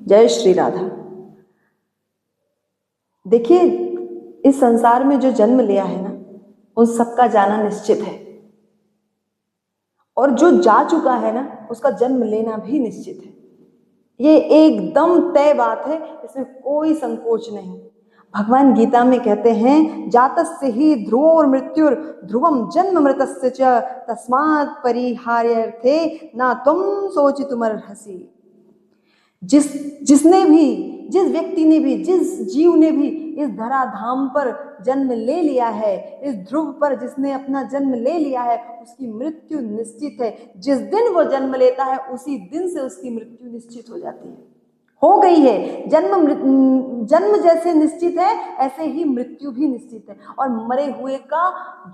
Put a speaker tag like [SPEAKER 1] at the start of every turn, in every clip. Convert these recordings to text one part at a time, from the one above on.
[SPEAKER 1] जय श्री राधा। देखिए, इस संसार में जो जन्म लिया है ना, उन सबका जाना निश्चित है, और जो जा चुका है ना, उसका जन्म लेना भी निश्चित है। ये एकदम तय बात है, इसमें कोई संकोच नहीं। भगवान गीता में कहते हैं, जातस्य ही ध्रुवोर मृत्युर ध्रुवम जन्म मृतस्य च तस्मात् परिहार्यर्थे ना त्वं शोचितुमर्हसि। जिस व्यक्ति ने भी, जिस जीव ने भी इस धराधाम पर जन्म ले लिया है, इस ध्रुव पर जिसने अपना जन्म ले लिया है, उसकी मृत्यु निश्चित है। जिस दिन वो जन्म लेता है, उसी दिन से उसकी मृत्यु निश्चित हो जाती है, हो गई है। जन्म जैसे निश्चित है, ऐसे ही मृत्यु भी निश्चित है, और मरे हुए का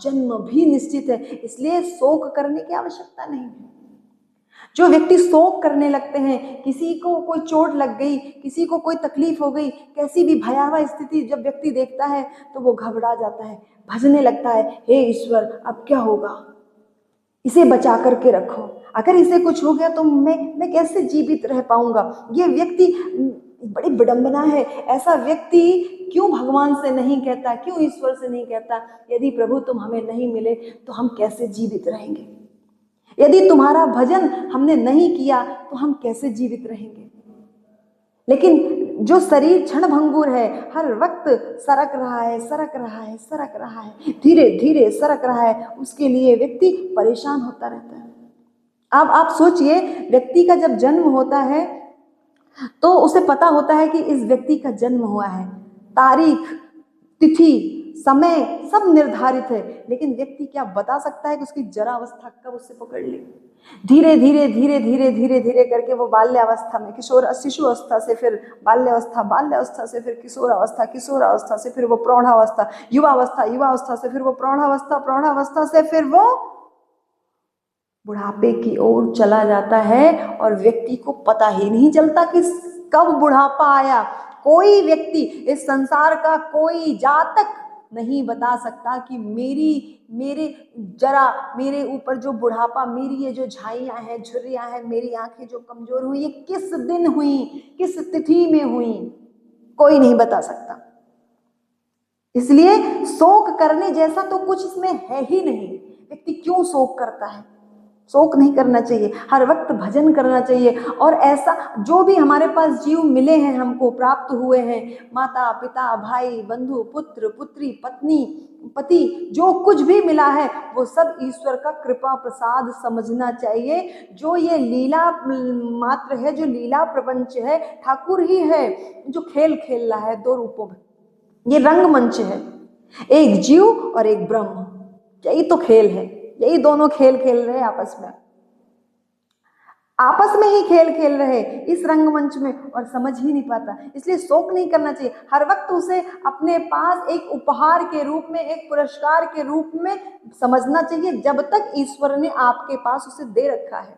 [SPEAKER 1] जन्म भी निश्चित है। इसलिए शोक करने की आवश्यकता नहीं है। जो व्यक्ति शोक करने लगते हैं, किसी को कोई चोट लग गई, किसी को कोई तकलीफ हो गई, कैसी भी भयावह स्थिति जब व्यक्ति देखता है तो वो घबरा जाता है, भजने लगता है, हे ईश्वर अब क्या होगा, इसे बचा करके रखो, अगर इसे कुछ हो गया तो मैं कैसे जीवित रह पाऊंगा। ये व्यक्ति, बड़ी विडंबना है, ऐसा व्यक्ति क्यों भगवान से नहीं कहता, क्यों ईश्वर से नहीं कहता, यदि प्रभु तुम हमें नहीं मिले तो हम कैसे जीवित रहेंगे, यदि तुम्हारा भजन हमने नहीं किया तो हम कैसे जीवित रहेंगे। लेकिन जो शरीर क्षण भंगुर है, हर वक्त सरक रहा है, सरक रहा है, सरक रहा है, धीरे धीरे सरक रहा है, उसके लिए व्यक्ति परेशान होता रहता है। अब आप सोचिए, व्यक्ति का जब जन्म होता है तो उसे पता होता है कि इस व्यक्ति का जन्म हुआ है, तारीख, तिथि, समय सब निर्धारित है, लेकिन व्यक्ति क्या बता सकता है कि उसकी जरा अवस्था कब उससे पकड़ ले। धीरे धीरे धीरे धीरे धीरे धीरे करके वो बाल्यावस्था में, शिशु अवस्था से फिर बाल्यावस्था, बाल्यावस्था से फिर किशोरावस्था, किशोरावस्था से फिर वो प्रौढ़ावस्था, युवावस्था, युवावस्था से फिर वो प्रौढ़ावस्था, प्रौढ़ावस्था से फिर वो बुढ़ापे की ओर चला जाता है, और व्यक्ति को पता ही नहीं चलता कि कब बुढ़ापा आया। कोई व्यक्ति, इस संसार का कोई जातक नहीं बता सकता कि मेरे ऊपर जो बुढ़ापा, मेरी ये जो झाइयां हैं, झुर्रियां हैं, मेरी आंखें जो कमजोर हुई, ये किस दिन हुई, किस तिथि में हुई, कोई नहीं बता सकता। इसलिए शोक करने जैसा तो कुछ इसमें है ही नहीं। व्यक्ति क्यों शोक करता है? शोक नहीं करना चाहिए, हर वक्त भजन करना चाहिए। और ऐसा जो भी हमारे पास जीव मिले हैं, हमको प्राप्त हुए हैं, माता पिता, भाई बंधु, पुत्र पुत्री, पत्नी पति, जो कुछ भी मिला है वो सब ईश्वर का कृपा प्रसाद समझना चाहिए। जो ये लीला मात्र है, जो लीला प्रपंच है, ठाकुर ही है जो खेल खेल रहा है दो रूपों में। ये रंगमंच है, एक जीव और एक ब्रह्म, यही तो खेल है, यही दोनों खेल खेल रहे आपस में ही खेल खेल रहे इस रंगमंच में, और समझ ही नहीं पाता। इसलिए शोक नहीं करना चाहिए, हर वक्त उसे अपने पास एक उपहार के रूप में, एक पुरस्कार के रूप में समझना चाहिए, जब तक ईश्वर ने आपके पास उसे दे रखा है।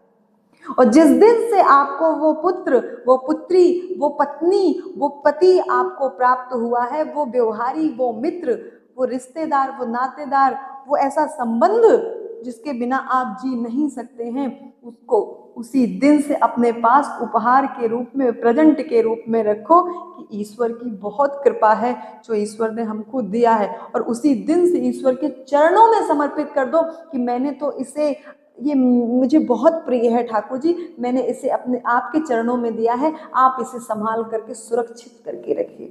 [SPEAKER 1] और जिस दिन से आपको वो पुत्र, वो पुत्री, वो पत्नी, वो पति आपको प्राप्त हुआ है, वो व्यवहारी, वो मित्र, वो रिश्तेदार, वो नातेदार, वो ऐसा संबंध जिसके बिना आप जी नहीं सकते हैं, उसको उसी दिन से अपने पास उपहार के रूप में, प्रेजेंट के रूप में रखो कि ईश्वर की बहुत कृपा है जो ईश्वर ने हमको दिया है। और उसी दिन से ईश्वर के चरणों में समर्पित कर दो कि मैंने तो इसे, ये मुझे बहुत प्रिय है ठाकुर जी, मैंने इसे अपने आपके चरणों में दिया है, आप इसे संभाल करके सुरक्षित करके रखिए।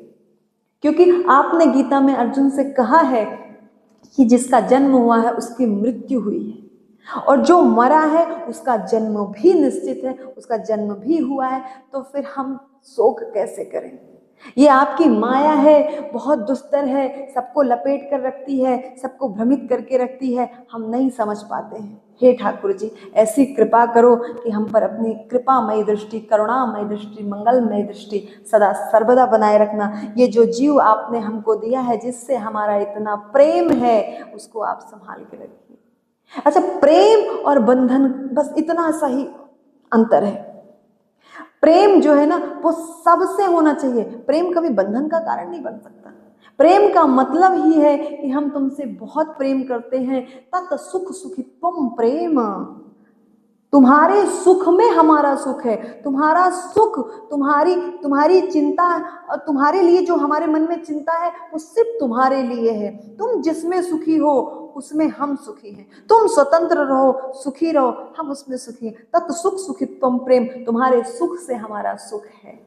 [SPEAKER 1] क्योंकि आपने गीता में अर्जुन से कहा है कि जिसका जन्म हुआ है उसकी मृत्यु हुई है, और जो मरा है उसका जन्म भी निश्चित है, उसका जन्म भी हुआ है, तो फिर हम शोक कैसे करें? ये आपकी माया है, बहुत दुस्तर है, सबको लपेट कर रखती है, सबको भ्रमित करके रखती है, हम नहीं समझ पाते हैं। हे ठाकुर जी, ऐसी कृपा करो कि हम पर अपनी कृपामयी दृष्टि, करुणामयी दृष्टि, मंगलमयी दृष्टि सदा सर्वदा बनाए रखना। ये जो जीव आपने हमको दिया है, जिससे हमारा इतना प्रेम है, उसको आप संभाल के रखिए। अच्छा, प्रेम और बंधन, बस इतना सा ही अंतर है। प्रेम जो है ना, वो सबसे होना चाहिए, प्रेम कभी बंधन का कारण नहीं बन सकता। प्रेम का मतलब ही है कि हम तुमसे बहुत प्रेम करते हैं, तत् सुख सुखित्वम प्रेम। तुम्हारे सुख में हमारा सुख है। तुम्हारा सुख, तुम्हारी चिंता, तुम्हारे लिए जो हमारे मन में चिंता है वो सिर्फ तुम्हारे लिए है। तुम जिसमें सुखी हो उसमें हम सुखी हैं। तुम स्वतंत्र रहो, सुखी रहो, हम उसमें सुखी हैं। तत् सुख सुखित्वम प्रेम, तुम्हारे सुख से हमारा सुख है।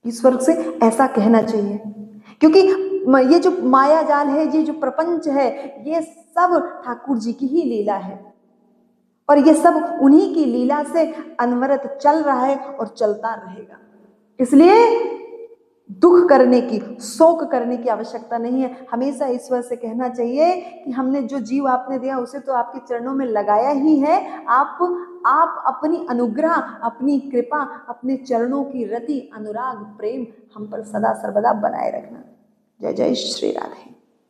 [SPEAKER 1] ईश्वर से ऐसा कहना चाहिए, क्योंकि ये जो माया जाल है, ये जो प्रपंच है, ये सब ठाकुर जी की ही लीला है और ये सब उन्हीं की लीला से अनवरत चल रहा है और चलता रहेगा। इसलिए दुख करने की, शोक करने की आवश्यकता नहीं है। हमेशा ईश्वर से कहना चाहिए कि हमने जो जीव आपने दिया उसे तो आपके चरणों में लगाया ही है। आप अपनी अनुग्रह, अपनी कृपा, अपने चरणों की रति, अनुराग, प्रेम हम पर सदा सर्वदा बनाए रखना। जय जय श्री राधे।